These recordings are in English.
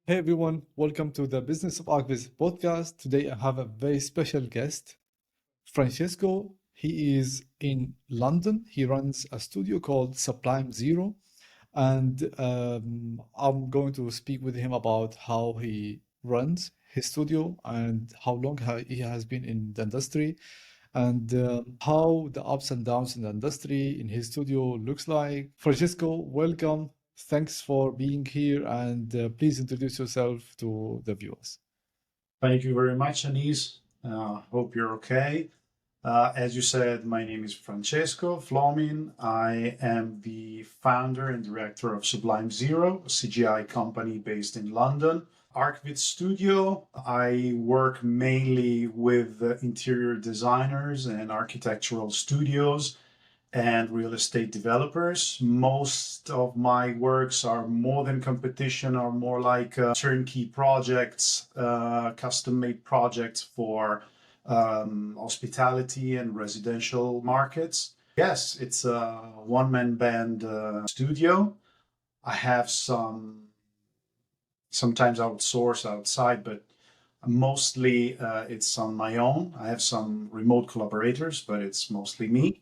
Hey everyone, welcome to the Business of Archviz podcast. Today I have a very special guest, Francesco. He is in London. He runs a studio called Sublime Zero, and I'm going to speak with him about how he runs his studio and how long he has been in the industry and how the ups and downs in the industry in his studio looks like. Francesco, welcome. Thanks for being here, and please introduce yourself to the viewers. Thank you very much, Anis. Hope you're okay. As you said, my name is Francesco Flomin. I am the founder and director of Sublime Zero, a CGI company based in London. Archviz Studio, I work mainly with interior designers and architectural studios and real estate developers. Most of my works are more than competition, are more like turnkey projects, custom-made projects for hospitality and residential markets. Yes, it's a one-man band studio. I have sometimes outsource outside, but mostly it's on my own. I have some remote collaborators, but it's mostly me.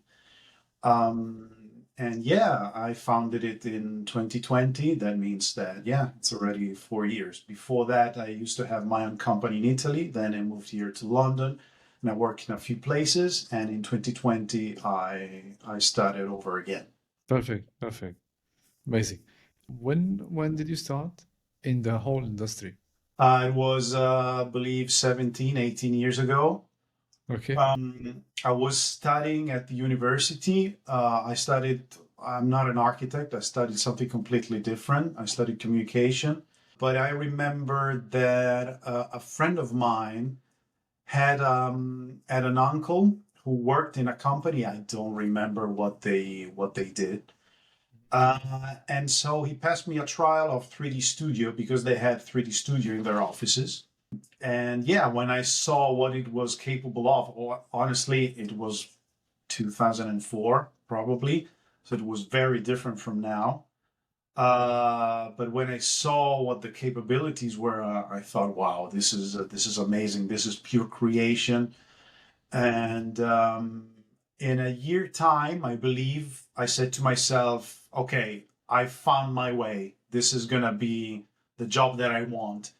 Um, and yeah, I founded it in 2020. That means that, yeah, it's already 4 years. Before that, I used to have my own company in Italy. Then I moved here to London and I worked in a few places. And in 2020, I started over again. Perfect, perfect, amazing. When did you start in the whole industry? It was, I believe, 17, 18 years ago. Okay. I was studying at the university. I'm not an architect. I studied something completely different. I studied communication. But I remember that a friend of mine had an uncle who worked in a company. I don't remember what they did. And so he passed me a trial of 3D Studio because they had 3D Studio in their offices. And yeah, when I saw what it was capable of, honestly, it was 2004 probably, so it was very different from now. But when I saw what the capabilities were, I thought, wow, this is amazing. This is pure creation. And in a year time, I believe I said to myself, okay, I found my way. This is gonna be the job that I want.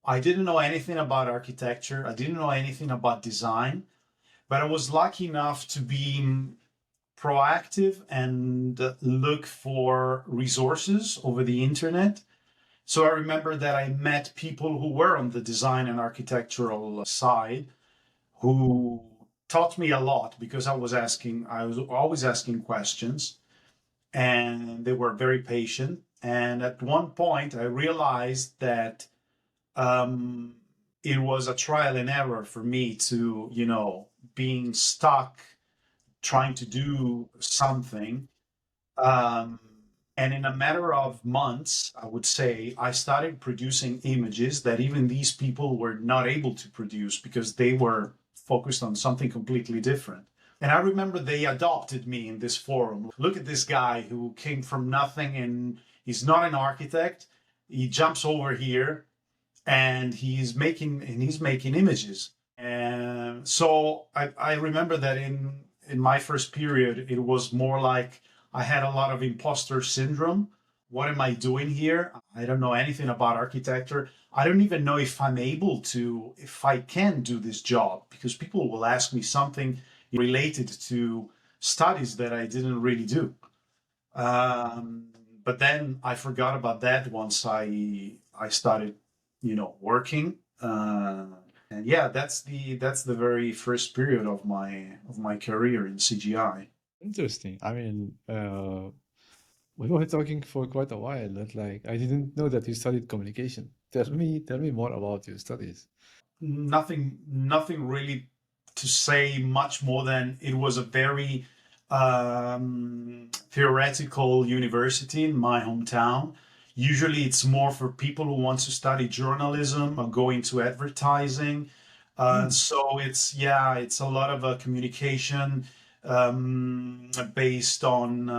I didn't know anything about architecture. I didn't know anything about design, but I was lucky enough to be proactive and look for resources over the internet. So I remember that I met people who were on the design and architectural side who taught me a lot because I was always asking questions and they were very patient. And at one point, I realized that um, it was a trial and error for me to, being stuck trying to do something. Um, and in a matter of months, I would say, I started producing images that even these people were not able to produce because they were focused on something completely different. And I remember they adopted me in this forum. Look at this guy who came from nothing and he's not an architect. He jumps over here and he's making images. And so I remember that in my first period, it was more like I had a lot of imposter syndrome. What am I doing here? I don't know anything about architecture. I don't even know if I can do this job because people will ask me something related to studies that I didn't really do. Um, but then I forgot about that once I started, working. And yeah, that's the very first period of my career in CGI. Interesting. I mean, we were talking for quite a while. That like I didn't know that you studied communication. Tell me more about your studies. Nothing really to say much more than it was a very theoretical university in my hometown. Usually, it's more for people who want to study journalism or go into advertising. Hmm. So it's a lot of communication based on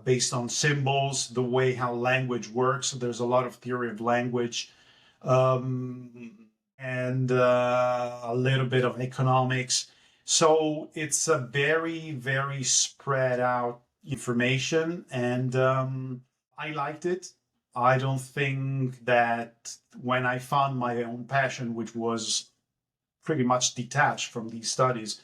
based on symbols, the way how language works. There's a lot of theory of language, um, and a little bit of economics. So it's a very, very spread out information, and I liked it. I don't think that when I found my own passion, which was pretty much detached from these studies,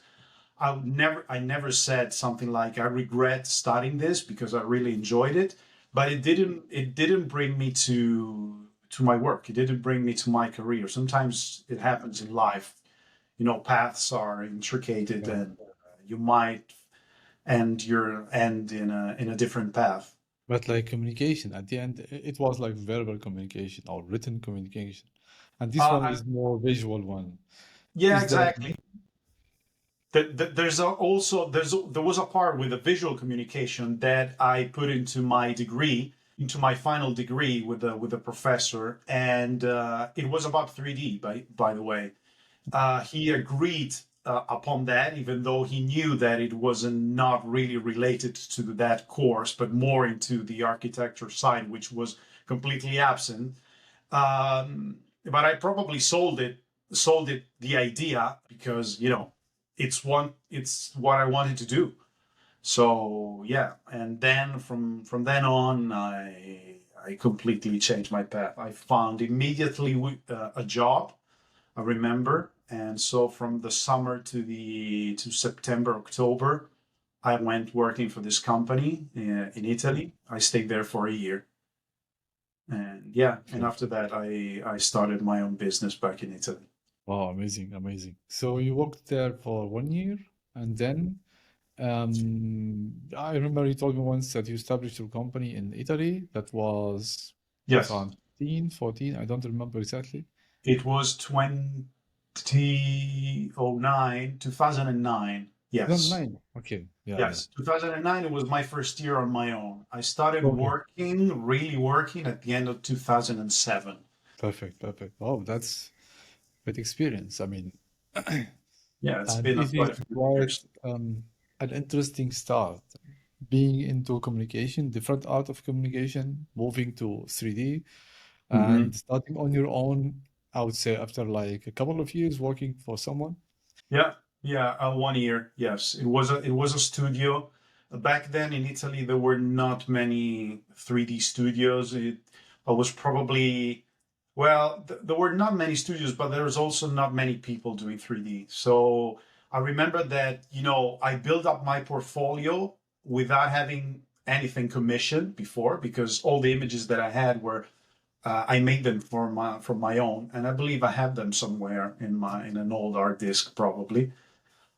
I never said something like I regret studying this because I really enjoyed it, but it didn't bring me to my work. It didn't bring me to my career. Sometimes it happens in life. You know, paths are intricated, Yeah. and you might end in a different path. But like communication, at the end, it was like verbal communication or written communication. And this one Uh, is more visual one. yeah, Is that exactly. There was a part with the visual communication that I put into my degree, into my final degree with the professor, and it was about 3D. By the way, he agreed upon that, even though he knew that it wasn't not really related to that course, but more into the architecture side, which was completely absent. But I probably sold it the idea because it's what I wanted to do. So yeah, and then from then on, I completely changed my path. I found immediately a job. I remember, and so from the summer to September, October, I went working for this company in Italy. I stayed there for a year, and yeah, and okay? after that, I started my own business back in Italy. Wow, amazing, amazing. So you worked there for 1 year, and then I remember you told me once that you established your company in Italy. That was Yes, 2015, 14. I don't remember exactly. it was 2009, 2009. Yes, 2009. Okay, yeah, yeah. yes, 2009. It was my first year on my own. I started Okay, working, really working, at the end of 2007. perfect, perfect. Oh, that's great experience. I mean, Yeah, it's and been it quite is a few quite years. an interesting start. Being into communication, different art of communication, moving to 3D, Hmm. and starting on your own, I would say after like a couple of years working for someone. Yeah, yeah, 1 year. Yes, it was a studio. Back then in Italy, there were not many 3D studios. It was probably there were not many studios, but there was also not many people doing 3D. So I remember that I built up my portfolio without having anything commissioned before because all the images that I had were I made them for my own, and I believe I have them somewhere in an old art disk. Probably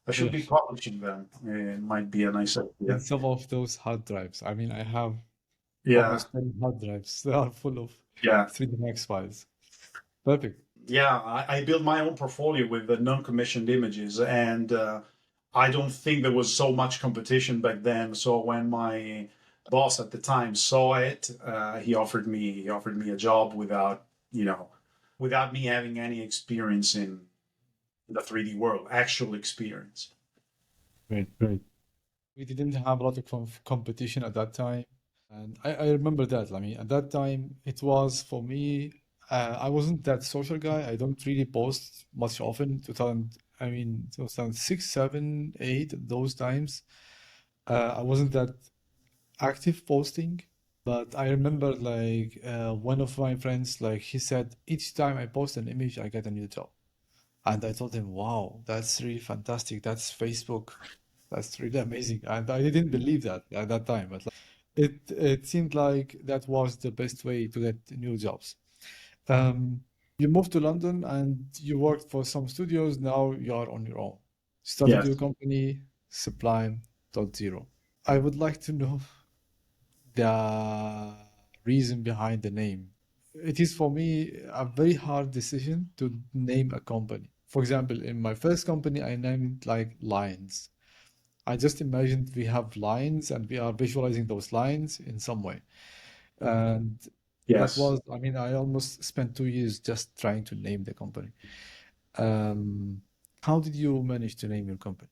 I should be Yes. publishing them. It might be a nice In idea. some of those hard drives. I mean, I have Yeah, almost 10 hard drives. They are full of yeah, 3D Max files. Perfect. yeah. I built my own portfolio with the non-commissioned images, and I don't think there was so much competition back then. So when my boss at the time saw it, he offered me a job without me having any experience in the 3D world, actual experience. Great, great. We didn't have a lot of competition at that time. And I remember that. I mean, at that time, it was for me, I wasn't that social guy. I don't really post much often. 2000, I mean, 2006, 7, 8, those times. I wasn't that active posting. But I remember like one of my friends, like he said, each time I post an image, I get a new job. And I told him, wow, that's really fantastic. That's Facebook. That's really amazing. And I didn't believe that at that time, but like, it seemed like that was the best way to get new jobs. Um, you moved to London and you worked for some studios. Now you are on your own. Started your Yes, company, Sublime.Zero. I would like to know the reason behind the name. It is for me a very hard decision to name a company. For example, in my first company, I named like lines. I just imagined we have lines and we are visualizing those lines in some way. And that yes. was, I mean, I almost spent 2 years just trying to name the company. Um, how did you manage to name your company?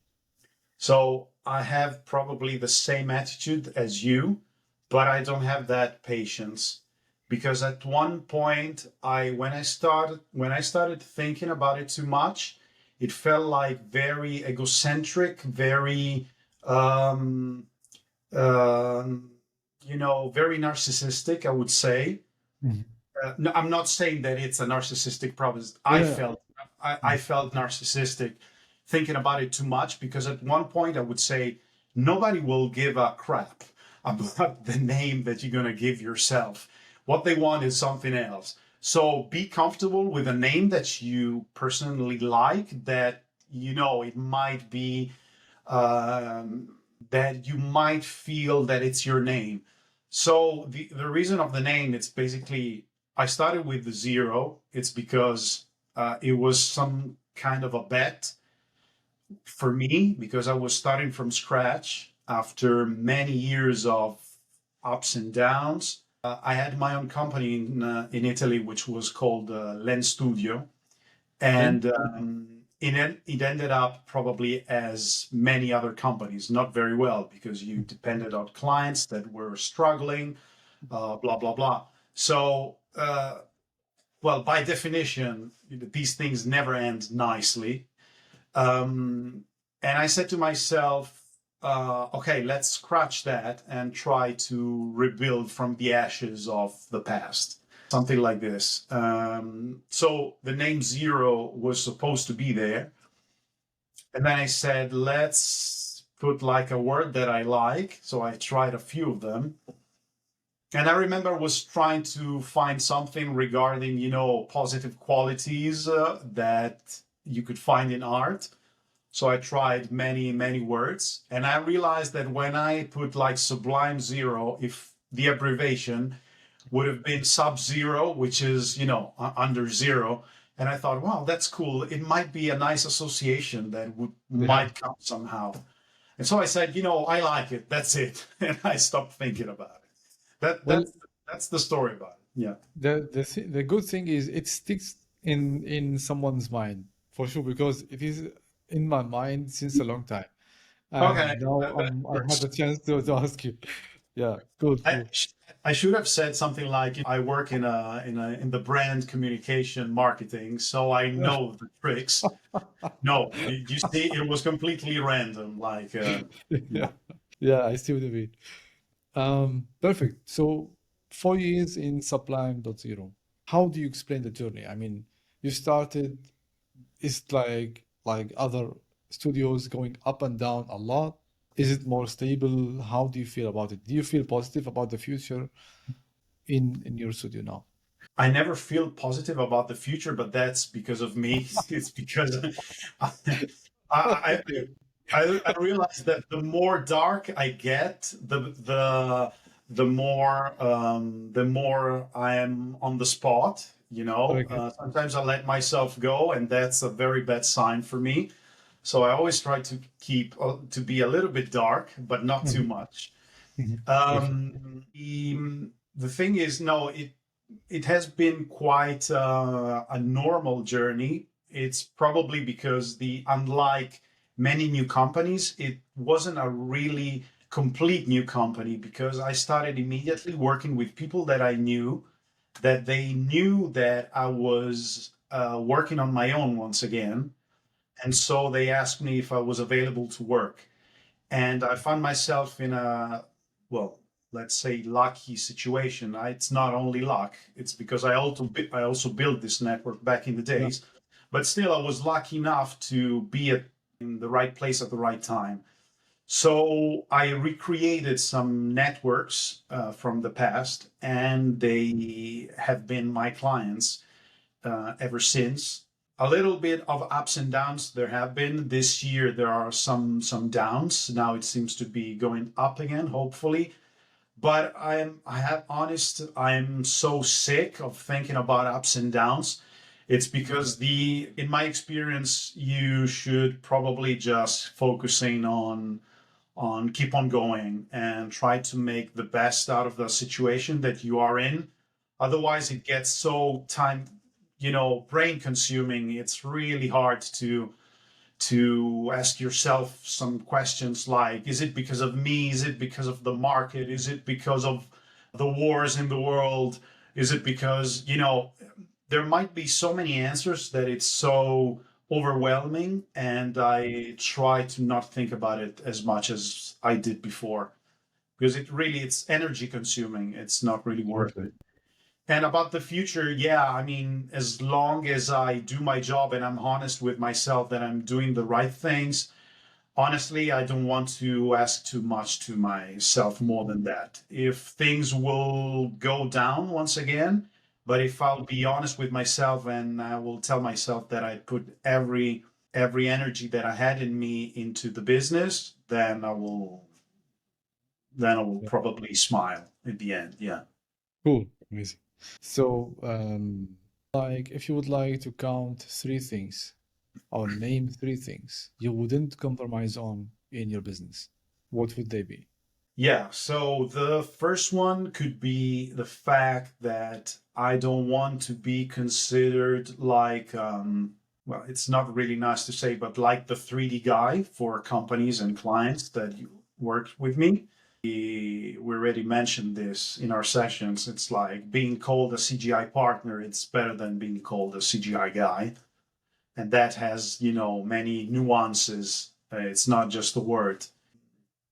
So I have probably the same attitude as you, but I don't have that patience because at one point when I started thinking about it too much, it felt like very egocentric, very um, um, very narcissistic, I would say. Mhm. No, I'm not saying that it's a narcissistic problem. Yeah. I felt narcissistic thinking about it too much because at one point I would say nobody will give a crap about the name that you're going to give yourself. What they want is something else. So be comfortable with a name that you personally like, that it might be um, that you might feel that it's your name. So the reason of the name, it's basically I started with the zero. It's because it was some kind of a bet for me because I was starting from scratch after many years of ups and downs. I had my own company in Italy, which was called Lens Studio, Okay. and it ended up probably as many other companies, not very well because you depended on clients that were struggling, blah blah blah. So, well, by definition, these things never end nicely. Um, and I said to myself, okay, let's scratch that and try to rebuild from the ashes of the past. Something like this. So the name Zero was supposed to be there. And then I said, let's put like a word that I like. So I tried a few of them. And I remember I was trying to find something regarding, positive qualities that you could find in art. So I tried many, many words. And I realized that when I put like Sublime Zero, if the abbreviation would have been Sub-Zero, which is, under zero. And I thought, wow, that's cool. It might be a nice association that Yeah. might come somehow. And so I said, I like it. That's it. And I stopped thinking about it. That Well, that's the story about it. Yeah. the good thing is it sticks in someone's mind for sure because it is in my mind since a long time, Okay. and now That I had works. the chance to ask you. Yeah, cool, I cool. I should have said something like I work in the brand communication marketing, so I know the tricks. No, you see, it was completely random. Like, Yeah, yeah, I see what you mean. Perfect. So 4 years in Sublime.Zero. How do you explain the journey? I mean, you started, it's like other studios going up and down a lot. Is it more stable? How do you feel about it? Do you feel positive about the future in your studio now? I never feel positive about the future, but that's because of me. It's because I, I, Okay. I realize that the more dark I get, the more I am on the spot. Okay. Sometimes I let myself go, and that's a very bad sign for me. So I always try to keep to be a little bit dark, but not too Mhm, much. mhm. Perfect. The thing is, no, it has been quite a normal journey. It's probably because unlike many new companies, it wasn't a really complete new company because I started immediately working with people that I knew, that they knew that I was working on my own once again. And so they asked me if I was available to work. And I found myself in well, let's say, lucky situation. It's not only luck; it's because I also built this network back in the Yeah. days. But still, I was lucky enough to be in the right place at the right time. So I recreated some networks from the past, and they have been my clients ever since. A little bit of ups and downs there have been. This year there are some downs. Now it seems to be going up again, hopefully. But I'm so sick of thinking about ups and downs. It's because in my experience, you should probably just focusing on keep on going and try to make the best out of the situation that you are in. Otherwise, it gets so brain consuming. It's really hard to ask yourself some questions like, is it because of me? Is it because of the market? Is it because of the wars in the world? Is it because, there might be so many answers that it's so overwhelming, and I try to not think about it as much as I did before, because it's energy consuming. It's not really worth Exactly. it. And about the future, yeah, I mean, as long as I do my job and I'm honest with myself that I'm doing the right things, honestly, I don't want to ask too much to myself more than that. If things will go down once again, but if I'll be honest with myself and I will tell myself that I put every energy that I had in me into the business, then I will Yeah. probably smile at the end. Yeah. Cool. Amazing. So, like, if you would like to count three things or name three things you wouldn't compromise on in your business, what would they be? Yeah, so the first one could be the fact that I don't want to be considered like, well, it's not really nice to say, but like the 3D guy for companies and clients that you worked with me. We already mentioned this in our sessions. It's like being called a CGI partner, it's better than being called a CGI guy. And that has, many nuances. It's not just a word.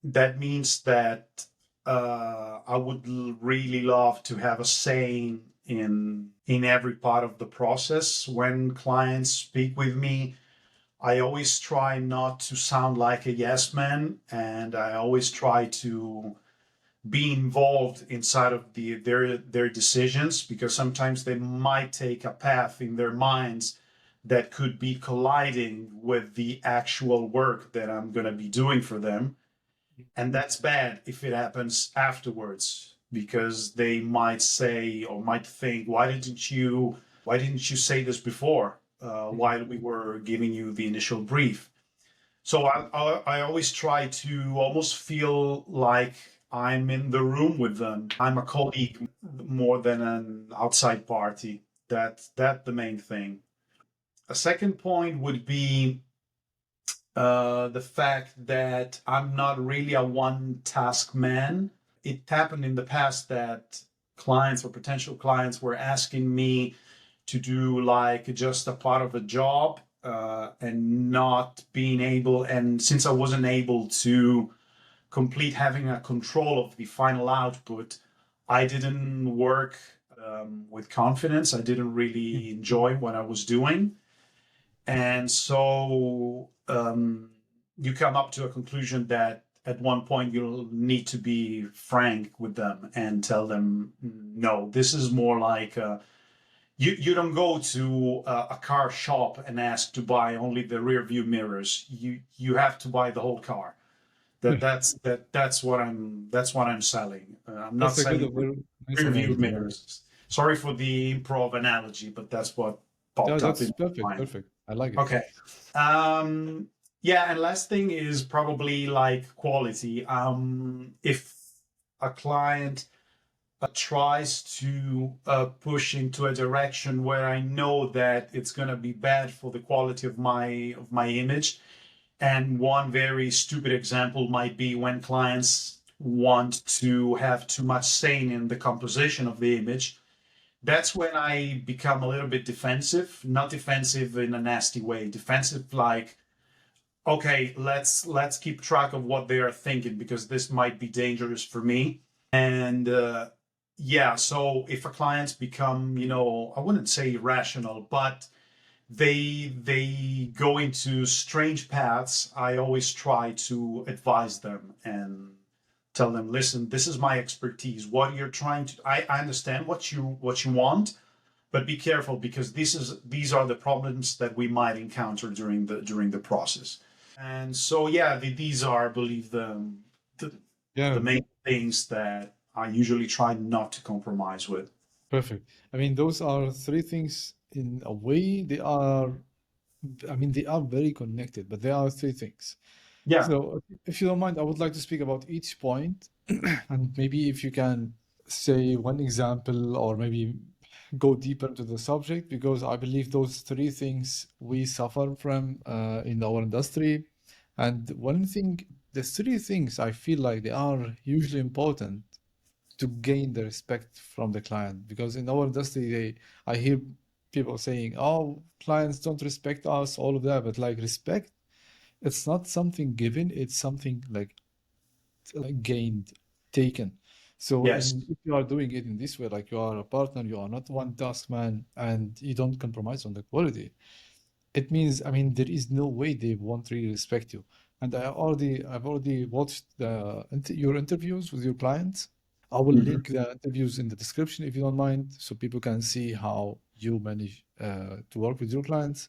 That means that I would really love to have a say in every part of the process. When clients speak with me, I always try not to sound like a yes man, and I always try to be involved inside of their decisions, because sometimes they might take a path in their minds that could be colliding with the actual work that I'm going to be doing for them, and that's bad if it happens afterwards, because they might say or might think, why didn't you say this before, while we were giving you the initial brief? So I always try to almost feel like I'm in the room with them. I'm a colleague more than an outside party. That's the main thing. A second point would be the fact that I'm not really a one task man. It happened in the past that clients or potential clients were asking me to do like just a part of a job, and not being able, and since I wasn't able to complete having a control of the final output, I didn't work with confidence. I didn't really enjoy what I was doing. And so you come up to a conclusion that at one point you'll need to be frank with them and tell them, no, this is more like you don't go to a car shop and ask to buy only the rear view mirrors. You have to buy the whole car. That's what I'm selling. I'm not That's a good, selling very nice rear view analogy. Yeah. mirrors. Sorry for the improv analogy, but that's what Yeah, popped up that's in my perfect. mind. Perfect. I like it. Okay. Yeah, and last thing is probably like quality. If a client tries to push into a direction where I know that it's going to be bad for the quality of my image, and one very stupid example might be when clients want to have too much say in the composition of the image. That's when I become a little bit defensive, not defensive in a nasty way, defensive like, okay, let's keep track of what they are thinking, because this might be dangerous for me. And yeah, so if a client's become, I wouldn't say irrational, but they go into strange paths, I always try to advise them and tell them, listen, this is my expertise. What you're trying to, I understand what you want, but be careful, because these are the problems that we might encounter during the process. And so yeah, these are, I believe, the Yeah, the main things that I usually try not to compromise with. perfect. I mean, those are three things in a way. They are very connected, but they are three things. Yeah. So, if you don't mind, I would like to speak about each point, and maybe if you can say one example, or maybe go deeper into the subject because I believe those three things we suffer from in our industry. And one thing, the three things I feel like they are hugely important to gain the respect from the client because in our industry, I hear people saying, "Oh, clients don't respect us," all of that. But like respect, it's not something given; it's something like gained, taken. So Yes. if you are doing it in this way, like you are a partner, you are not one task man, and you don't compromise on the quality, it means, I mean, there is no way they won't really respect you. And I've already watched your interviews with your clients. I will Mhm. link the interviews in the description if you don't mind, so people can see how you manage to work with your clients.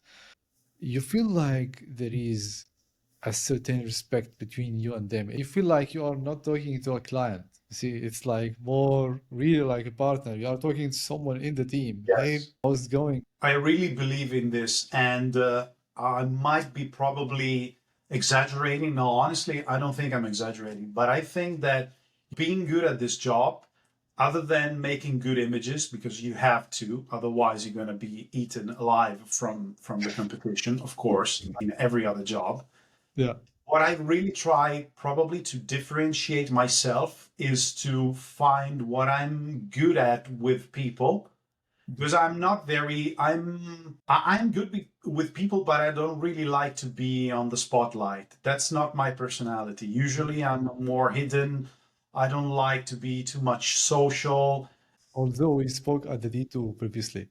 You feel like there is a certain respect between you and them. You feel like you are not talking to a client. See, it's like more really like a partner. You are talking to someone in the team. Hey, Yes. how's it going? I really believe in this, and I might be probably exaggerating. No, honestly, I don't think I'm exaggerating, but I think that being good at this job, other than making good images, because you have to, otherwise you're going to be eaten alive from the competition, of course, in every other job. Yeah. What I really try probably to differentiate myself is to find what I'm good at with people because I'm not very I'm good with people, but I don't really like to be on the spotlight. That's not my personality. Usually, I'm more hidden. I don't like to be too much social. Although we spoke at the D2 previously.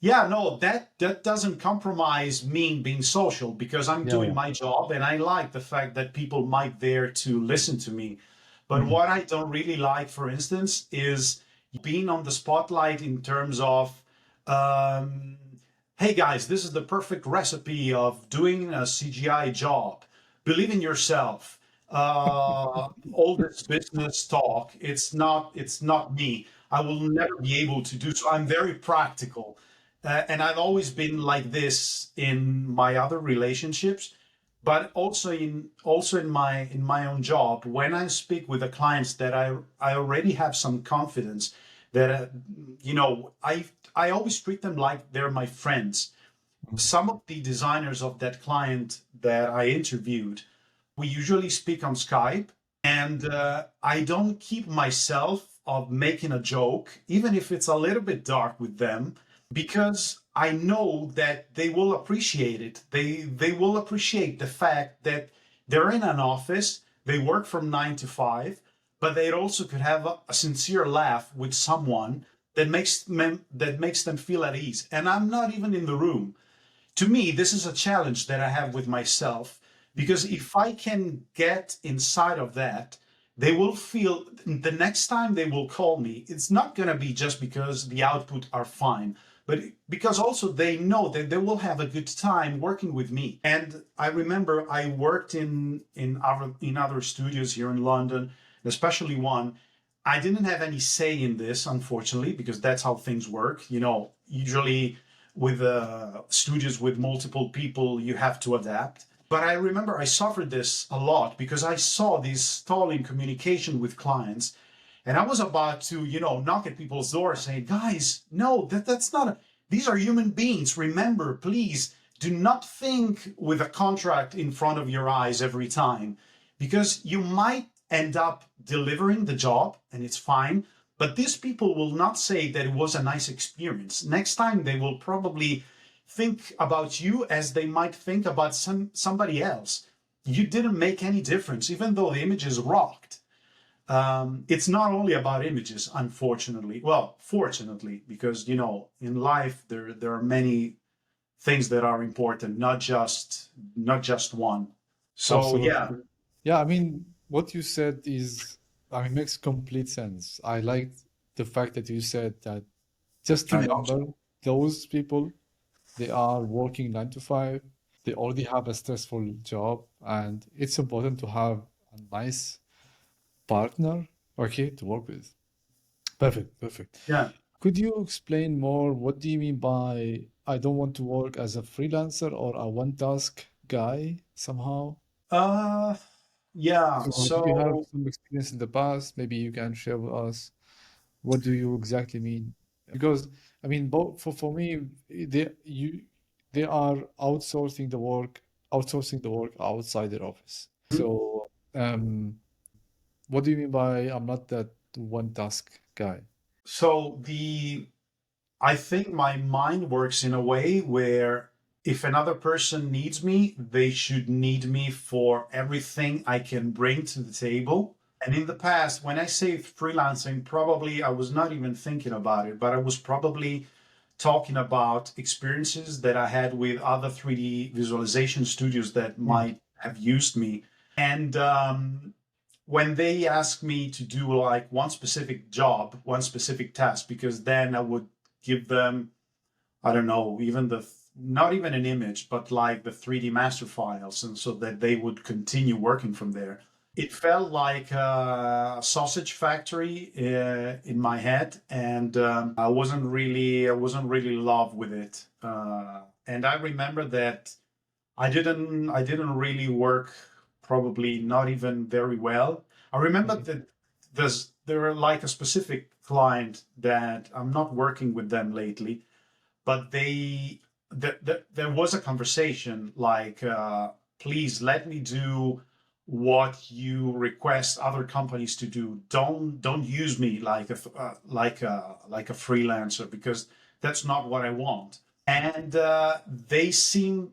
Yeah, no, that doesn't compromise me being social because I'm Yeah, doing yeah. my job and I like the fact that people might there to listen to me. But Mhm. what I don't really like, for instance, is being on the spotlight in terms of, um, hey guys, this is the perfect recipe of doing a CGI job. Believe in yourself. All this business talk, it's not me. I will never be able to do so. I'm very practical. And I've always been like this in my other relationships, but also in my own job. When I speak with the clients that I already have some confidence that I always treat them like they're my friends. Some of the designers of that client that I interviewed, we usually speak on Skype, and I don't keep myself of making a joke, even if it's a little bit dark with them, because I know that they will appreciate it. They will appreciate the fact that they're in an office, they work from 9 to 5, but they also could have a sincere laugh with someone that makes them feel at ease. And I'm not even in the room. To me, this is a challenge that I have with myself because if I can get inside of that, they will feel the next time they will call me, it's not going to be just because the output are fine, but because also they know that they will have a good time working with me. And I remember I worked in other studios here in London, especially one. I didn't have any say in this, unfortunately, because that's how things work. Usually with studios with multiple people, you have to adapt. But I remember I suffered this a lot because I saw this stalling communication with clients, and I was about to, knock at people's doors saying, "Guys, no, that's not. These are human beings. Remember, please do not think with a contract in front of your eyes every time, because you might end up delivering the job, and it's fine. But these people will not say that it was a nice experience. Next time, they will probably think about you as they might think about somebody else. You didn't make any difference, even though the images rocked." It's not only about images, unfortunately. Well, fortunately, because in life there are many things that are important, not just one. So yeah. Absolutely. Yeah, I mean, what you said I mean, makes complete sense. I liked the fact that you said that just I hope remember so. those people, they are working 9 to 5. They already have a stressful job, and it's important to have a nice partner, okay, to work with. Perfect, perfect. Yeah. Could you explain more? What do you mean by I don't want to work as a freelancer or a one task guy somehow? Uh, yeah. So, did you have So some experience in the past? Maybe you can share with us. What do you exactly mean? Because I mean, both for me, they are outsourcing the work outside their office. So, what do you mean by I'm not that one task guy? So I think my mind works in a way where if another person needs me, they should need me for everything I can bring to the table. And in the past, when I say freelancing, probably I was not even thinking about it, but I was probably talking about experiences that I had with other 3D visualization studios that might have used me. And when they asked me to do like one specific job, one specific task, because then I would give them, I don't know, even not even an image, but like the 3D master files, and so that they would continue working from there. It felt like a sausage factory in my head, and I wasn't really in love with it. And I remember that I didn't really work, probably not even very well. I remember that there are like a specific client that I'm not working with them lately, but there was a conversation like, please let me do what you request other companies to do. Don't use me like a freelancer, because that's not what I want. And they seem,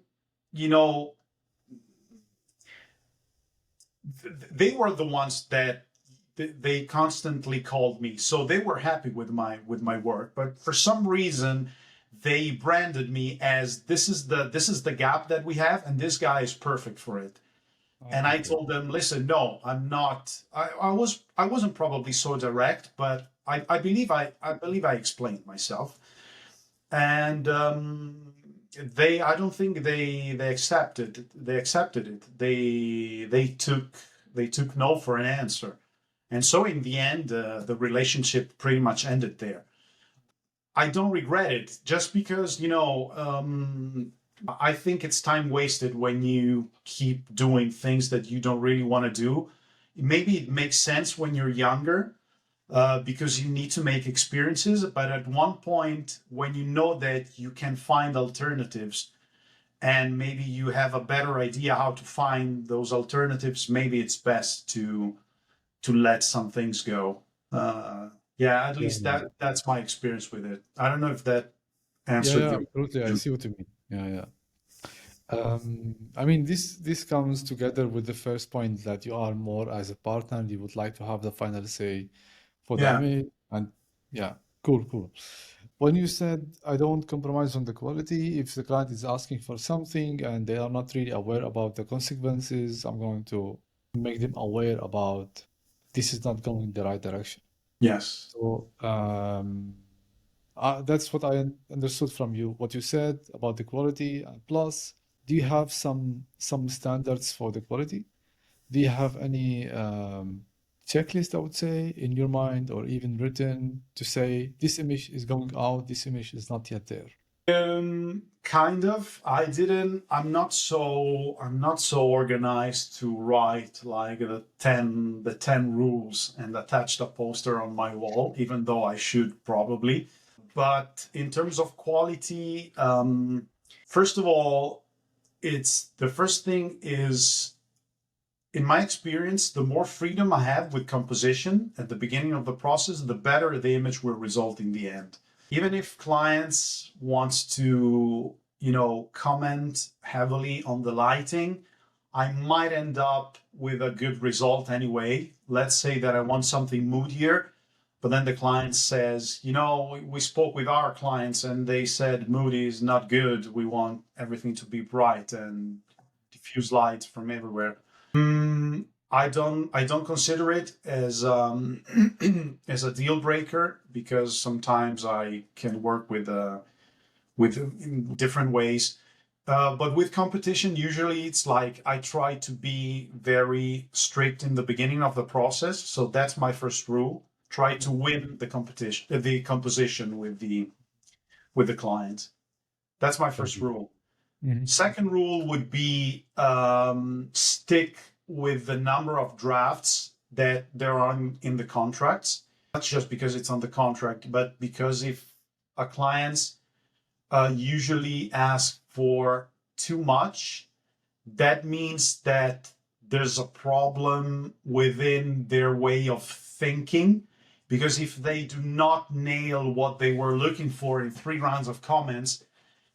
you know, they were the ones that they constantly called me, so they were happy with my work. But for some reason, they branded me as this is the gap that we have, and this guy is perfect for it. And I told them, listen, no, I'm not. I wasn't probably so direct, but I believe I explained myself. And I don't think they accepted it. They took no for an answer. And so in the end, the relationship pretty much ended there. I don't regret it, just because, I think it's time wasted when you keep doing things that you don't really want to do. Maybe it makes sense when you're younger, because you need to make experiences. But at one point, when you know that you can find alternatives, and maybe you have a better idea how to find those alternatives, maybe it's best to let some things go. Yeah, at least that's my experience with it. I don't know if that answered Yeah, your absolutely. I question. see what you mean. Yeah. I mean, this comes together with the first point that you are more as a partner and you would like to have the final say for the Yeah. image. And yeah, cool. When you said I don't compromise on the quality, if the client is asking for something and they are not really aware about the consequences, I'm going to make them aware about this is not going the right direction. Yes. So that's what I understood from you, what you said about the quality. And plus, do you have some standards for the quality? Do you have any checklist, I would say, in your mind or even written to say this image is going out, this image is not yet there? Kind of. I'm not so organized to write like the 10 rules and attach the poster on my wall, even though I should probably. But in terms of quality, first of all, it's the first thing is, in my experience, the more freedom I have with composition at the beginning of the process, the better the image will result in the end. Even if clients want to, comment heavily on the lighting, I might end up with a good result anyway. Let's say that I want something moodier, but then the client says, we spoke with our clients and they said moody is not good. We want everything to be bright and diffuse light from everywhere. I don't consider it as as a deal breaker, because sometimes I can work with different ways. But with competition, usually it's like I try to be very strict in the beginning of the process. So that's my first rule. Try to win the competition, the composition with the client. That's my first rule. Second rule would be stick with the number of drafts that there are in the contracts. Not just because it's on the contract, but because if clients usually ask for too much, that means that there's a problem within their way of thinking. Because if they do not nail what they were looking for in 3 rounds of comments,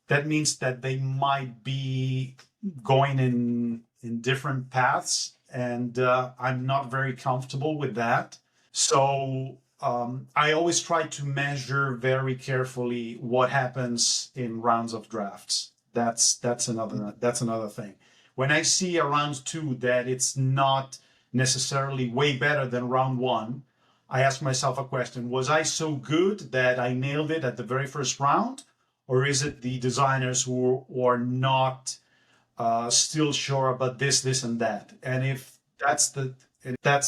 that means that they might be going in different paths, and I'm not very comfortable with that. So I always try to measure very carefully what happens in rounds of drafts. That's another thing. When I see a round 2 that it's not necessarily way better than round 1, I ask myself a question: was I so good that I nailed it at the very first round, or is it the designers who are not still sure about this, and that? And if that's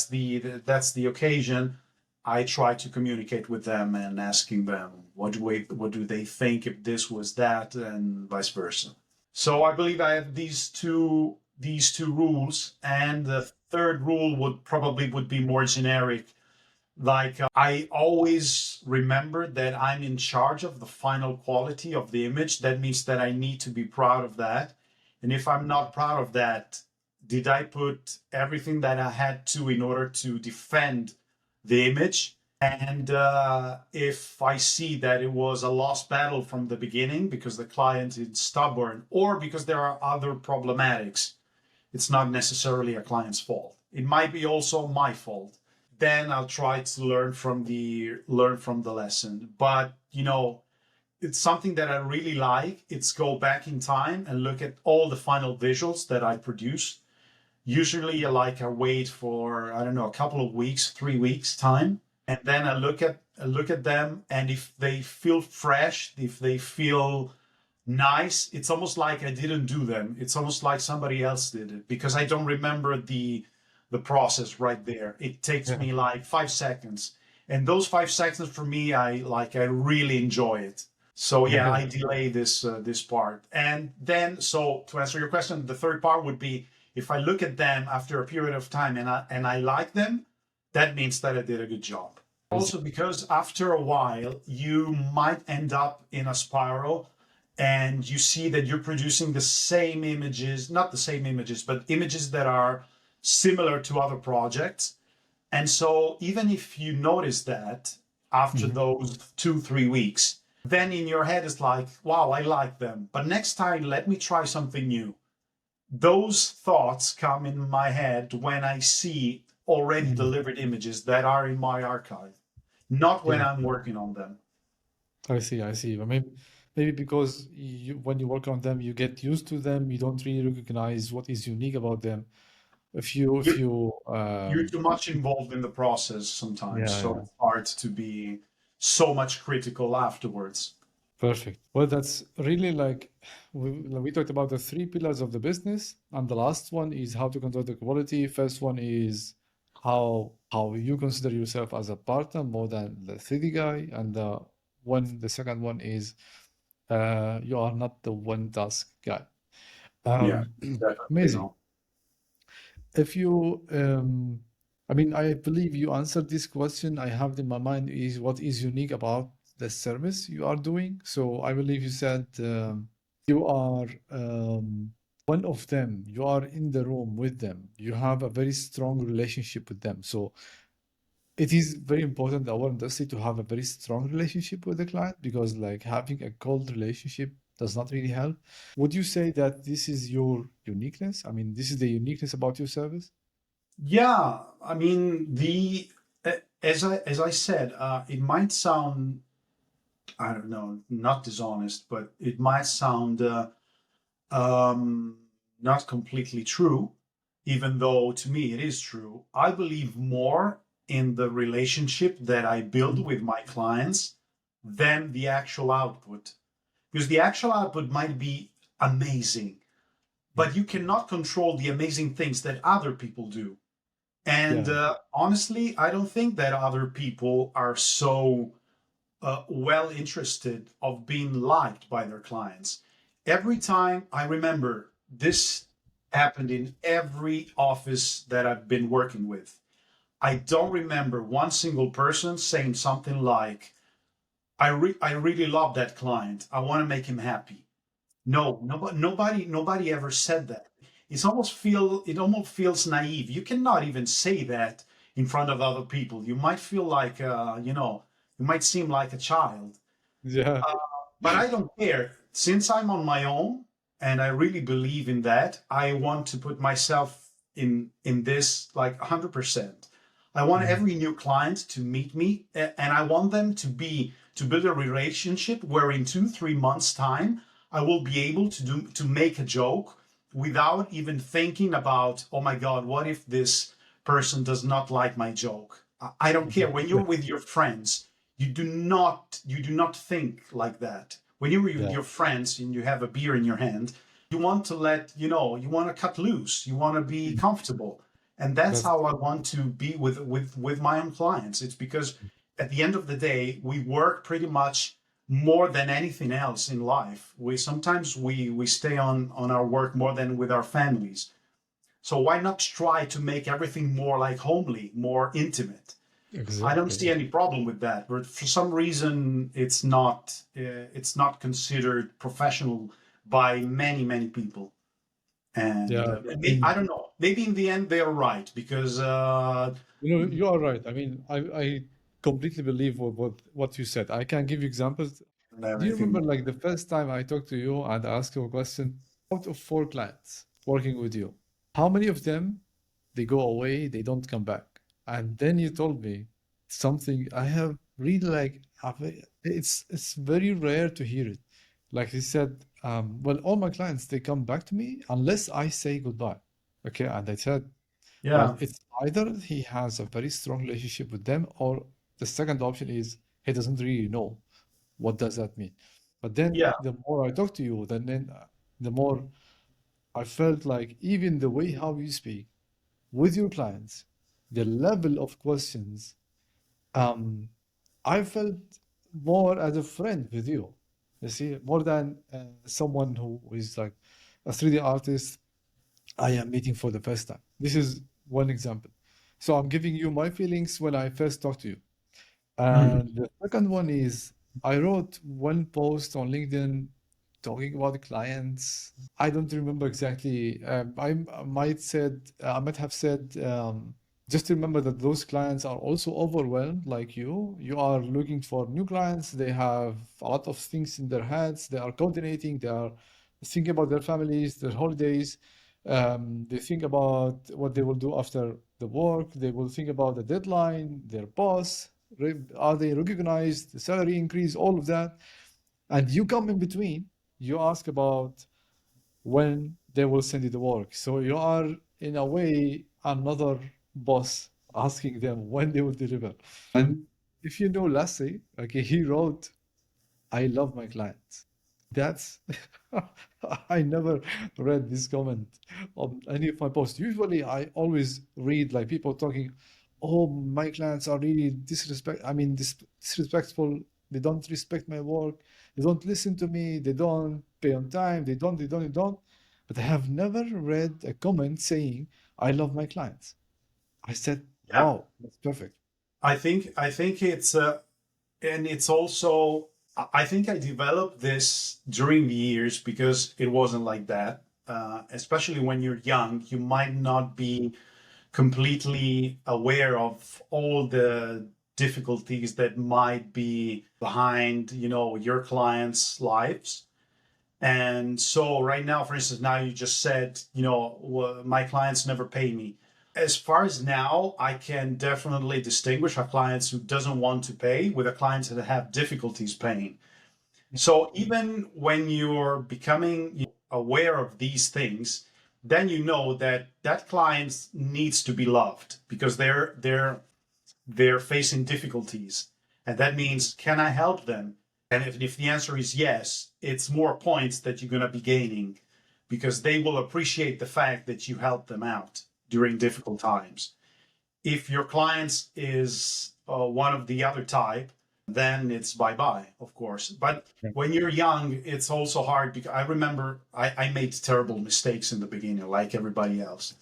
the occasion, I try to communicate with them and asking them what do they think if this was that, and vice versa. So I believe I have these two rules, and the third rule would be more generic. Like I always remember that I'm in charge of the final quality of the image. That means that I need to be proud of that. And if I'm not proud of that, did I put everything that I had to in order to defend the image? And if I see that it was a lost battle from the beginning because the client is stubborn or because there are other problematics, it's not necessarily a client's fault. It might be also my fault. Then I'll try to learn from the lesson. But it's something that I really like. It's go back in time and look at all the final visuals that I produce. Usually, I wait for, I don't know, a couple of weeks, 3 weeks time, and then I look at them, and if they feel fresh, if they feel nice, it's almost like I didn't do them. It's almost like somebody else did it because I don't remember the process right there. It takes Yeah. me like 5 seconds, and those 5 seconds for me, I really enjoy it. So yeah, I delay this part, and then so to answer your question, the third part would be if I look at them after a period of time and I like them, that means that I did a good job. Also, because after a while, you might end up in a spiral and you see that you're producing the same images, not the same images, but images that are similar to other projects. And so, even if you notice that after those 2, 3 weeks, then in your head it's like, wow, I like them. But next time, let me try something new. Those thoughts come in my head when I see already delivered images that are in my archive, not when Yeah, I'm working on them. I see, I see. But maybe because when you work on them, you get used to them, you don't really recognize what is unique about them. If You're, you you're too much involved in the process sometimes, yeah, so yeah. it's hard to be so much critical afterwards. Perfect. Well, that's really like we talked about the 3 pillars of the business, and the last one is how to control the quality. First one is how you consider yourself as a partner more than the 3D guy, and the second one is you are not the one task guy. Yeah, Um, definitely amazing. no. If you, I mean, I believe you answered this question I have in my mind is what is unique about the service you are doing. So I believe you said you are one of them. You are in the room with them. You have a very strong relationship with them. So it is very important in our industry to have a very strong relationship with the client because like having a cold relationship does not really help. Would you say that this is your uniqueness? I mean, this is the uniqueness about your service? Yeah, I mean as I said, it might sound, I don't know, not dishonest, but it might sound um, not completely true, even though to me it is true. I believe more in the relationship that I build with my clients than the actual output. Because the actual output might be amazing, Mm. but you cannot control the amazing things that other people do. And Yeah. honestly, I don't think that other people are so well interested of being liked by their clients. Every time I remember this happened in every office that I've been working with. I don't remember one single person saying something like, I really love that client. I want to make him happy. No, nobody ever said that. It almost feels naive. You cannot even say that in front of other people. You might feel like, you might seem like a child. Yeah, But I don't care. Since I'm on my own and I really believe in that, I want to put myself in this like 100%. I want mhm, every new client to meet me and I want them to build a relationship where in 2, 3 months time I will be able to make a joke without even thinking about, oh my God, what if this person does not like my joke? I don't care. mhm. When you're with your friends, you do not think like that. When you're with Yeah, your friends and you have a beer in your hand, you want to you want to cut loose. You want to be mhm. comfortable. And that's That's how I want to be with my own clients. It's because at the end of the day, we work pretty much more than anything else in life. We stay on our work more than with our families. So why not try to make everything more like homely, more intimate? I don't exactly. see any problem with that, but for some reason it's not considered professional by many people. And Yeah, I I mean, don't know. Maybe in the end they're right because you are right. I mean, I completely believe what you said. I can give you examples. I don't have Do you anything remember more. like the first time I talked to you and asked you a question? Out of 4 clients working with you, how many of them they go away, they don't come back? And then you told me something I have really like it's very rare to hear it. Like you said, well, all my clients they come back to me unless I say goodbye. Okay, and I said, well, Yeah, it's either he has a very strong relationship with them, or the second option is he doesn't really know. What does that mean? But then yeah, the more I talk to you, then the more I felt like even the way how you speak with your clients, the level of questions, um, I felt more as a friend with you. You see, more than someone who is like a 3D artist I am meeting for the first time. This is one example. So I'm giving you my feelings when I first talked to you. mhm, And the second one is I wrote one post on LinkedIn talking about the clients. I don't remember exactly. I might have said, just remember that those clients are also overwhelmed like you. You are looking for new clients. They have a lot of things in their heads. They are coordinating. They are thinking about their families, their holidays. They think about what they will do after the work. They will think about the deadline, their boss. Are they recognized? The salary increase, all of that. And you come in between. You ask about when they will send you the work. So you are, in a way, another boss asking them when they will deliver. And mhm. if you know Lassie, okay, he wrote, I love my clients. That's I never read this comment on any of my posts. Usually I always read like people talking, oh, my clients are really disrespectful. They don't respect my work. They don't listen to me. They don't pay on time. They don't. But I have never read a comment saying, I love my clients. I said, Yeah. wow, that's perfect. I think it's and it's also I think I developed this during the years because it wasn't like that. Especially when you're young, you might not be completely aware of all the difficulties that might be behind, your clients' lives. And so right now, for instance, now you just said, my clients never pay me. As far as now, I can definitely distinguish a clients who doesn't want to pay with a clients that have difficulties paying. So even when you're becoming aware of these things, then you know that that client needs to be loved because they're facing difficulties. And that means, can I help them? And if the answer is yes, it's more points that you're going to be gaining because they will appreciate the fact that you helped them out during difficult times. If your clients is one of the other type, then it's bye bye, of course. But Yeah. when you're young, it's also hard because I remember I made terrible mistakes in the beginning, like everybody else,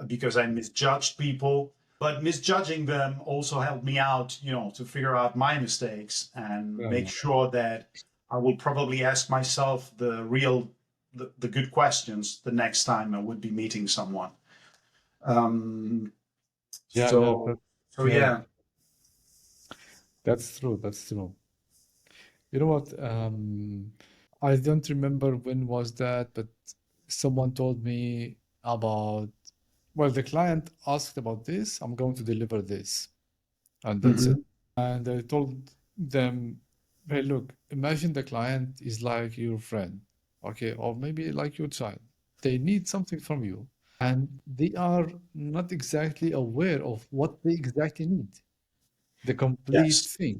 because I misjudged people. but misjudging them also helped me out, to figure out my mistakes and make sure that I will probably ask myself the good questions the next time I would be meeting someone. Yeah, So yeah, yeah. that's true. That's true. You know what? I don't remember when was that, but someone told me about, well, the client asked about this, I'm going to deliver this, and that's it. Mhm. And I told them, hey, look, imagine the client is like your friend, okay, or maybe like your child. They need something from you, and they are not exactly aware of what they exactly need, the complete Yes. thing.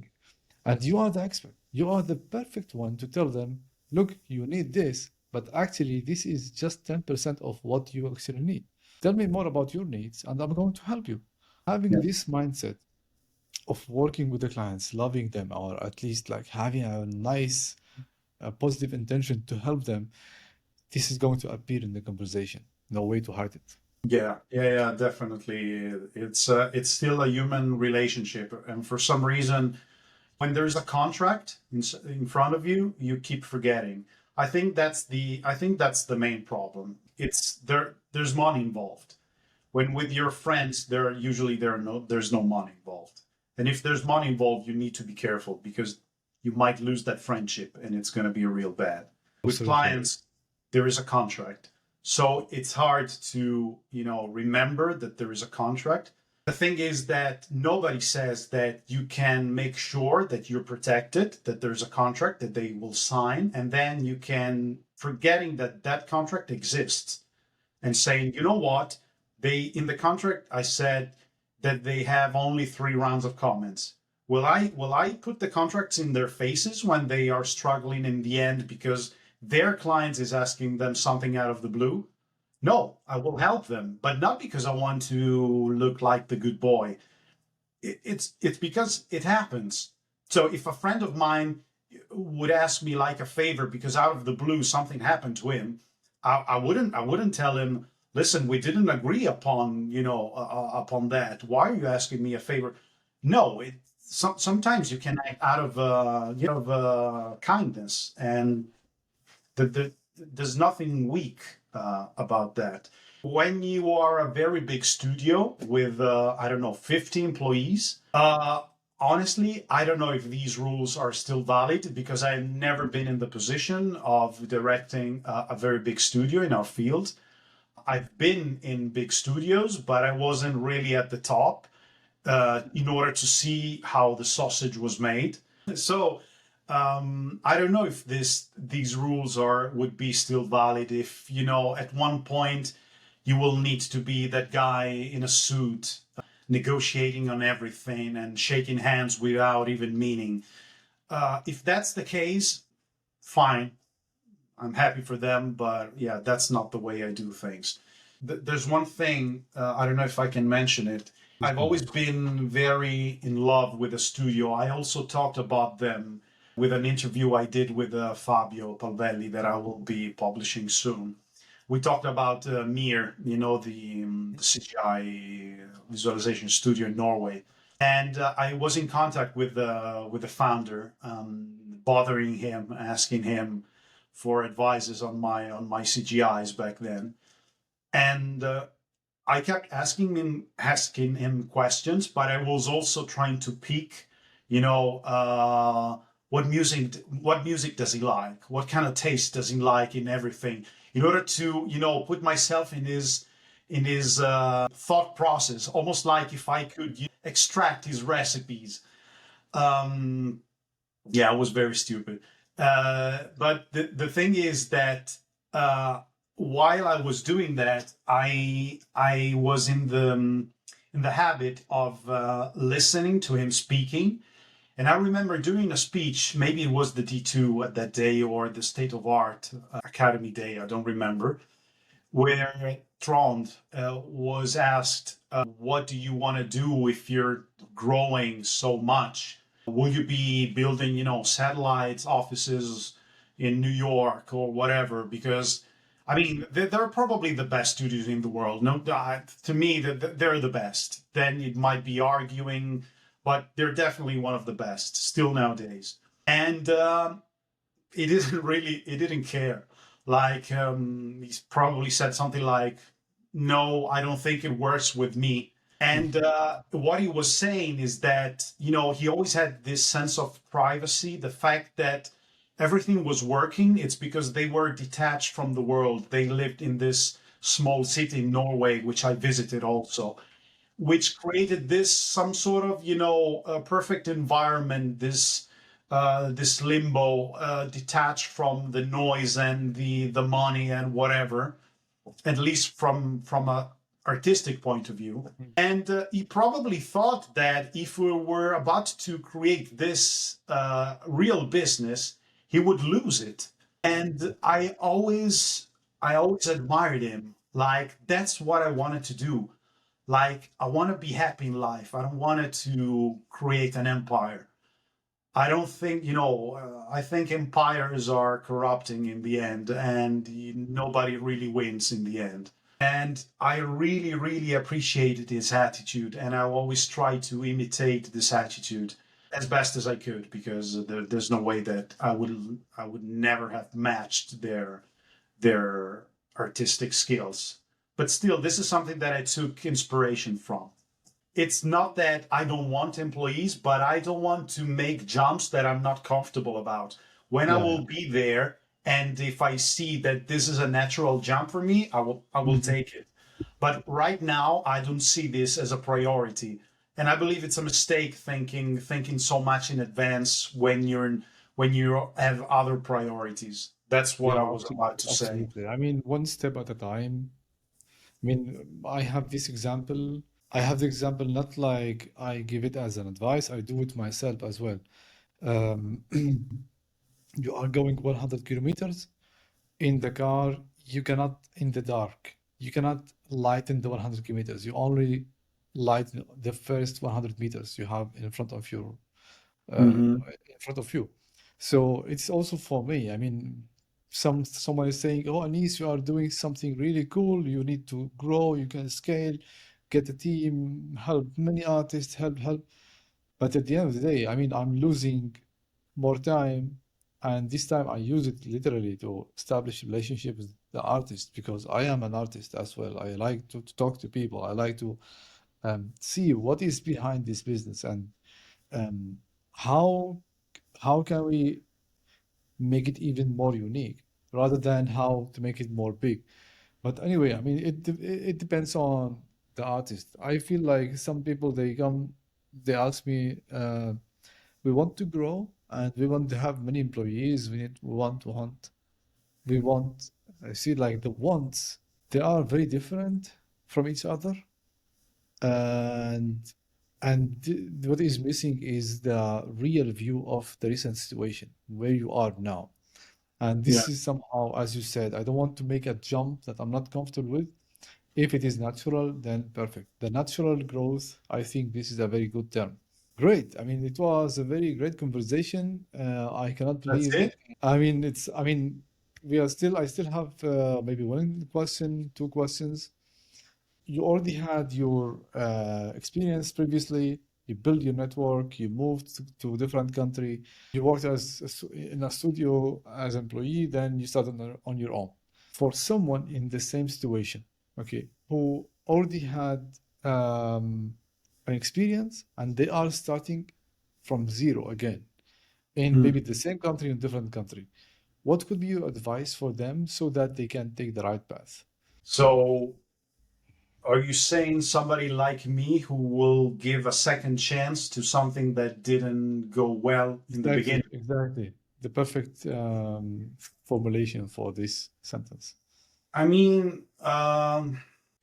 And you are the expert. You are the perfect one to tell them, look, you need this, but actually, this is just 10% of what you actually need. Tell me more about your needs, and I'm going to help you. Having Yeah. this mindset of working with the clients, loving them, or at least like having a nice, positive intention to help them, this is going to appear in the conversation. No way to hide it. Yeah, definitely. It's still a human relationship, and for some reason, when there's a contract in front of you, you keep forgetting. I think that's the main problem. It's there's money involved. When with your friends, there's no money involved. And if there's money involved, you need to be careful because you might lose that friendship and it's going to be real bad. With Absolutely. clients, there is a contract. So it's hard to, remember that there is a contract. The thing is that nobody says that you can make sure that you're protected, that there's a contract that they will sign, and then you can forgetting that that contract exists and saying, you know what, they in the contract I said that they have only 3 rounds of comments. Will I put the contracts in their faces when they are struggling in the end because their client is asking them something out of the blue? No, I will help them, but not because I want to look like the good boy. It's because it happens. So if a friend of mine would ask me like a favor because out of the blue something happened to him, I wouldn't tell him, listen, we didn't agree upon upon that. Why are you asking me a favor? No, sometimes you can act out of kindness, and there's nothing weak about that. When you are a very big studio with, I don't know, 50 employees, honestly, I don't know if these rules are still valid because I've never been in the position of directing a very big studio in our field. I've been in big studios, but I wasn't really at the top in order to see how the sausage was made. So I don't know if these rules would be still valid if at one point you will need to be that guy in a suit negotiating on everything and shaking hands without even meaning. If that's the case, fine. I'm happy for them, but yeah, that's not the way I do things. There's one thing, I don't know if I can mention it. I've always been very in love with a studio. I also talked about them with an interview I did with Fabio Palvelli that I will be publishing soon. We talked about Mir, the CGI visualization studio in Norway, and I was in contact with the founder, bothering him, asking him for advices on my CGIs back then, and I kept asking him questions, but I was also trying to pick, what music does he like? What kind of taste does he like in everything? In order to, put myself in his thought process, almost like if I could extract his recipes. Um, yeah, it was very stupid. But the thing is that while I was doing that, I was in the habit of listening to him speaking. And I remember doing a speech, maybe it was the D2 at that day or the State of Art Academy Day, I don't remember, where Trond was asked, what do you want to do if you're growing so much? Will you be building, satellites, offices in New York or whatever? Because I mean, they're probably the best studios in the world. No, to me, they're the best. Then it might be arguing, but they're definitely one of the best still nowadays. And it didn't care. Like he's probably said something like, "No, I don't think it works with me." And what he was saying is that, he always had this sense of privacy, the fact that everything was working. It's because they were detached from the world. They lived in this small city in Norway, which I visited also, which created this some sort of, perfect environment, this limbo, detached from the noise and the money and whatever, at least from a artistic point of view. And he probably thought that if we were about to create this real business, he would lose it. And I always admired him. Like, that's what I wanted to do. Like, I want to be happy in life. I don't want it to create an empire. I don't think, I think empires are corrupting in the end, and nobody really wins in the end. And I really, really appreciated his attitude, and I always try to imitate this attitude as best as I could, because there's no way that I would never have matched their artistic skills. But still, this is something that I took inspiration from. It's not that I don't want employees, but I don't want to make jumps that I'm not comfortable about. When I Yeah. will be there, and if I see that this is a natural jump for me, I will Mhm. take it. But right now, I don't see this as a priority, and I believe it's a mistake thinking so much in advance when you have other priorities. That's what I Yeah, was about to say. absolutely. I mean, one step at a time. I mean, I have this example. I have the example not like I give it as an advice, I do it myself as well. Um, you are going 100 kilometers in the car, you cannot, in the dark, you cannot lighten the 100 kilometers. You only lighten the first 100 meters you have uh, Hmm. in front of you. So it's also for me. I mean, someone is saying, "Oh, Anis, you are doing something really cool. You need to grow. You can scale, get a team, help many artists, help." But at the end of the day, I mean, I'm losing more time, and this time I use it literally to establish relationship with the artist because I am an artist as well. I like to talk to people. I like to see what is behind this business and um, how how can we make it even more unique rather than how to make it more big. But anyway, I mean, it depends on the artist. I feel like some people they come, they ask me, we want to grow and we want to have many employees. We want to hunt. We want. I see like the wants. They are very different from each other, and what is missing is the real view of the recent situation where you are now. And Yeah. this is somehow, as you said, I don't want to make a jump that I'm not comfortable with. If it is natural, then perfect. The natural growth, I think this is a very good term. Great. I mean, it was a very great conversation. I cannot That's believe. it. I mean, I still have maybe one question, two questions. You already had your experience previously. You built your network. You moved to a different country. You worked in a studio as employee. Then you started on your own. For someone in the same situation, okay, who already had an experience and they are starting from zero again in Mm. maybe the same country in different country, what could be your advice for them so that they can take the right path? So, are you saying somebody like me who will give a second chance to something that didn't go well in the beginning? Exactly. The perfect formulation for this sentence. I mean,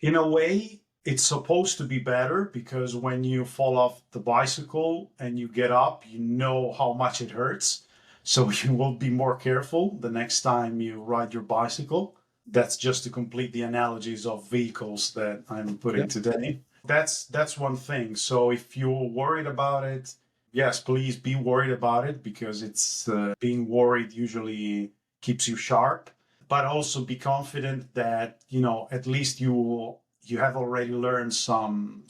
in a way, it's supposed to be better because when you fall off the bicycle and you get up, you know how much it hurts. So you will be more careful the next time you ride your bicycle. That's just to complete the analogies of vehicles that I'm putting Yeah. today. That's one thing. So if you're worried about it, yes, please be worried about it because it's being worried usually keeps you sharp. but also be confident that, at least you have already learned some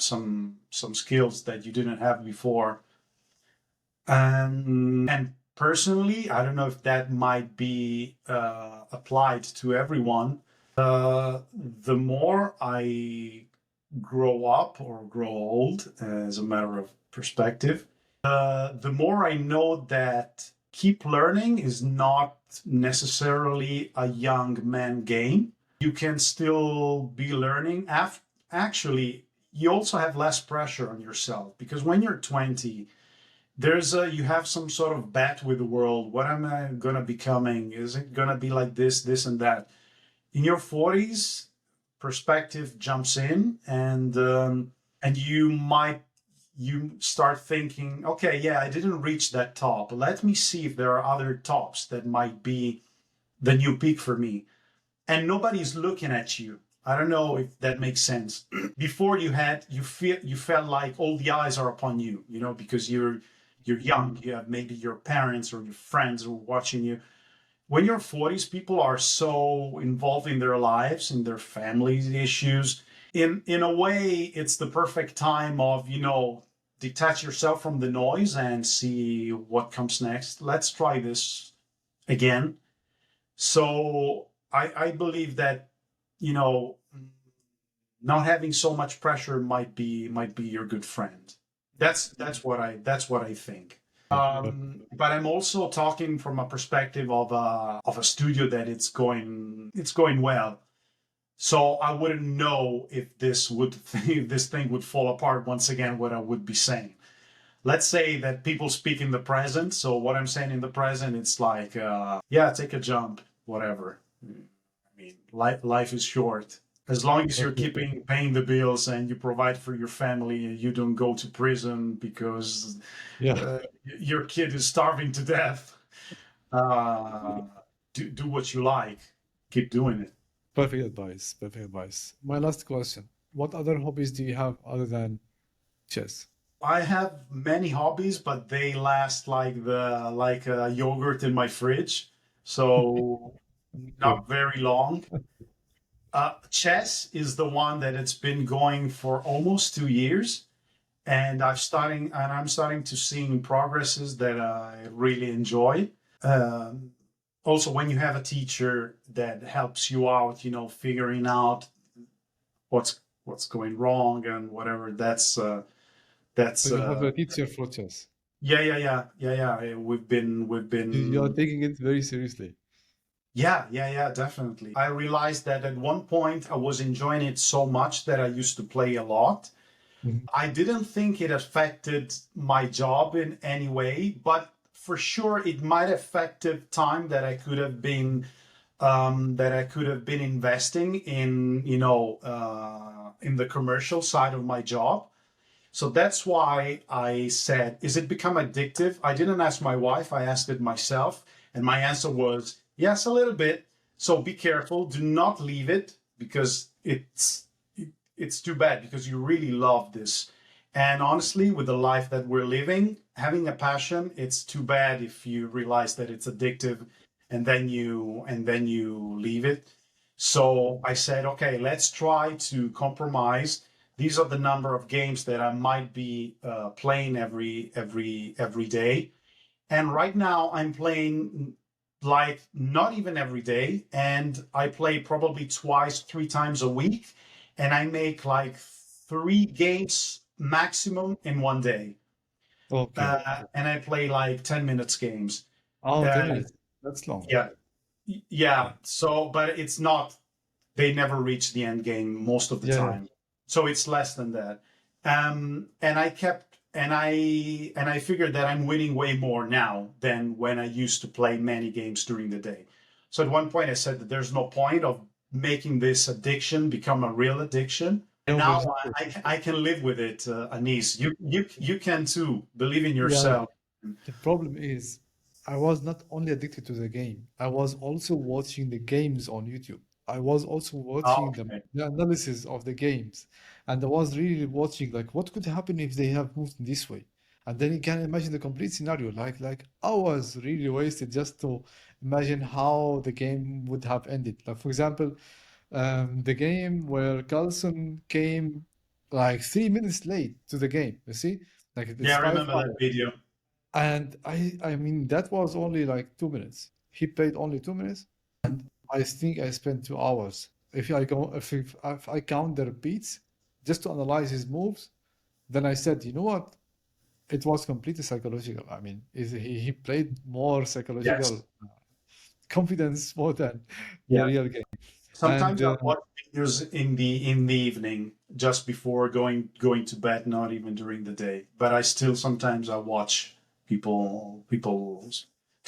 skills that you didn't have before. And personally, I don't know if that might be applied to everyone. The more I grow up or grow old, as a matter of perspective, the more I know that keep learning is not necessarily a young man game. You can still be learning. Actually, you also have less pressure on yourself, because when you're 20, you have some sort of bet with the world. What am I gonna be becoming? Is it gonna be like this, and that? In your 40s, perspective jumps in, and you start thinking, okay, yeah, I didn't reach that top. Let me see if there are other tops that might be the new peak for me. And nobody's looking at you. I don't know if that makes sense. Before you felt like all the eyes are upon you, because you're young. You have maybe your parents or your friends who are watching you. When you're 40s, people are so involved in their lives, in their family issues. In a way, it's the perfect time of, detach yourself from the noise and see what comes next. Let's try this again. So I believe that, not having so much pressure might be your good friend. That's what I think. But I'm also talking from a perspective of a studio that it's going well. So I wouldn't know if if this thing would fall apart once again, what I would be saying. Let's say that people speak in the present. So what I'm saying in the present, it's like, yeah, take a jump, whatever. I mean, life is short. As long as you're paying the bills and you provide for your family, and you don't go to prison because Yeah, your kid is starving to death. Uh, do what you like. Keep doing it. perfect advice. Perfect advice. My last question. What other hobbies do you have other than chess? I have many hobbies, but they last like yogurt in my fridge, so Good. not very long. Chess is the one that it's been going for almost 2 years, and I'm starting to see progresses that I really enjoy. Um, Also, when you have a teacher that helps you out, figuring out what's going wrong and whatever, So that's you have a teacher for chess. yeah. We've You are been taking it very seriously. yeah, definitely. I realized that at one point I was enjoying it so much that I used to play a lot. Mhm. I didn't think it affected my job in any way, but for sure it might affected time that I could have been investing in, in the commercial side of my job. So that's why I said, is it become addictive? I didn't ask my wife, I asked it myself. And my answer was, yes, a little bit. So be careful. Do not leave it, because it's too bad, because you really love this. And honestly, with the life that we're living, having a passion, it's too bad if you realize that it's addictive and then you leave it. So I said, okay, let's try to compromise. These are the number of games that I might be playing every day. And right now I'm playing like not even every day, and I play probably twice, 3 times a week, and I make like 3 games maximum in one day. Okay. And I play like 10 minutes games. Oh, 10 Uh, minutes. That's long. yeah, Yeah. yeah. So, but it's not, they never reach the end game most of the Yeah. time. So it's less than that. And I figured that I'm winning way more now than when I used to play many games during the day. So at one point I said that there's no point of making this addiction become a real addiction. And No, now there's I can live with it, Anis. You can too. Believe in yeah. yourself. The problem is, I was not only addicted to the game, I was also watching the games on YouTube. I was also watching Okay. the analysis of the games. And I was really watching, like, what could happen if they have moved this way? And then you can imagine the complete scenario, like hours really wasted just to imagine how the game would have ended. Like for example, the game where Carlson came like 3 minutes late to the game. You see, like it's Yeah, I five remember that hours, video. and I mean that was only like 2 minutes. He played only 2 minutes. I think I spent 2 hours. If I count the repeats just to analyze his moves, then I said, you know what? It was completely psychological. I mean, he played more Yes. psychological confidence more than the Yeah. real game. And Sometimes I watch videos in the evening just before going to bed, not even during the day. But I still sometimes I watch people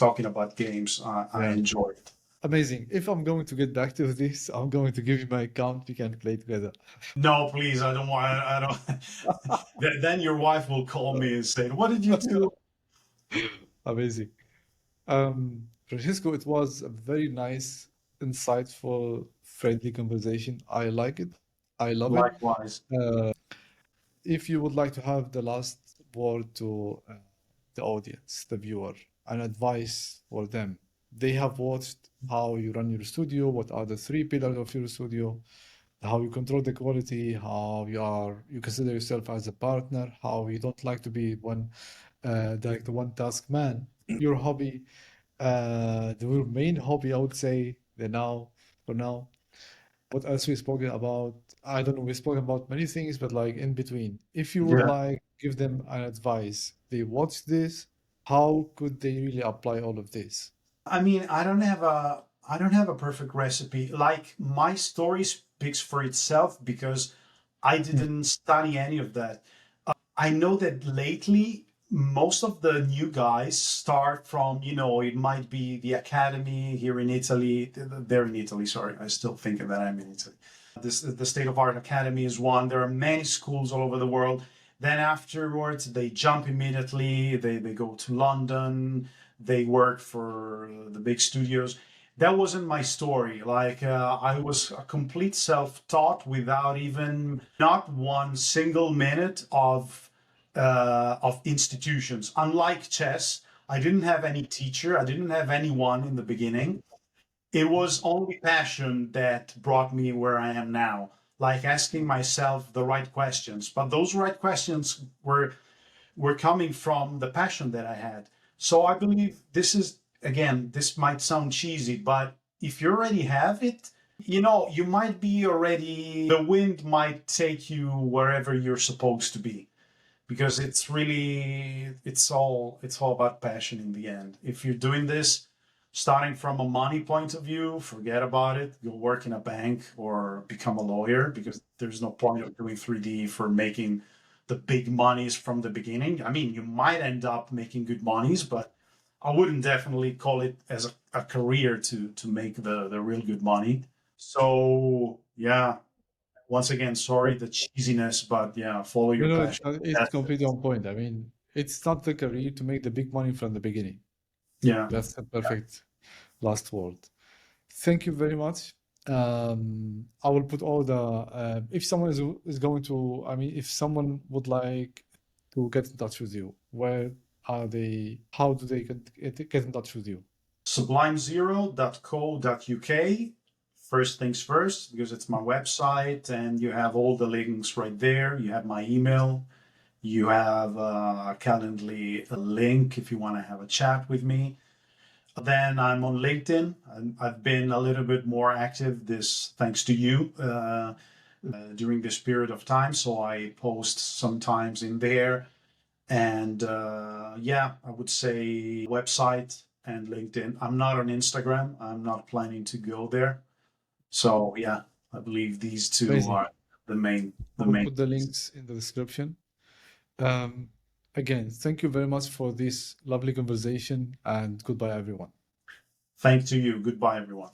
talking about games. I yeah, enjoy it. amazing. If I'm going to get back to this, I'm going to give you my account. We can play together. No, please, I don't want. I don't. Then your wife will call me and say, "What did you do?" Amazing. Francisco, it was a very nice, insightful, friendly conversation. I like it. I love it. Likewise. If you would like to have the last word to the audience, the viewer, an advice for them. They have watched how you run your studio, what are the three pillars of your studio, how you control the quality, how you consider yourself as a partner, how you don't like to be like the one task man. Your hobby, your main hobby, I would say, for now. What else we spoken about? I don't know. We spoke about many things, but like in between, if you would Yeah. like give them an advice, they watch this, how could they really apply all of this? I mean, I don't have a perfect recipe. Like my story speaks for itself because I Mm. didn't study any of that. I know that lately most of the new guys start from, it might be the academy here in Italy. They're in Italy, sorry. I still think that I'm in Italy. The State of Art Academy is one. There are many schools all over the world. Then afterwards, they jump immediately. They go to London. They work for the big studios. That wasn't my story. Like I was a complete self-taught without even not one single minute of institutions. Unlike chess, I didn't have any teacher. I didn't have anyone in the beginning. It was only passion that brought me where I am now, like asking myself the right questions. But those right questions were coming from the passion that I had. So I believe this is, again, this might sound cheesy, but if you already have it, you might be already, the wind might take you wherever you're supposed to be because it's all about passion in the end. If you're doing this starting from a money point of view, forget about it. Go work in a bank or become a lawyer because there's no point of doing 3D for making the big monies from the beginning. I mean, you might end up making good monies, but I wouldn't definitely call it as a career to make the real good money. So yeah, once again, sorry the cheesiness, but yeah, follow No, your no, passion. it's That's completely it. on point. I mean, it's not the career to make the big money from the beginning. Yeah. That's the perfect last word. Thank you very much. I will put all the if someone is going to, I mean, if someone would like to get in touch with you, where are they? How do they get in touch with you? sublimezero.co.uk. First things first, because it's my website and you have all the links right there. You have my email. You have a Calendly link if you want to have a chat with me. Then I'm on LinkedIn. I've been a little bit more active this thanks to you during this period of time. So I post sometimes in there. And yeah, I would say website and LinkedIn. I'm not on Instagram. I'm not planning to go there. So yeah, I believe these two Amazing. are the main I the will main. put the links in the description. Um, Again, thank you very much for this lovely conversation and goodbye, everyone. Thanks to you. Goodbye, everyone.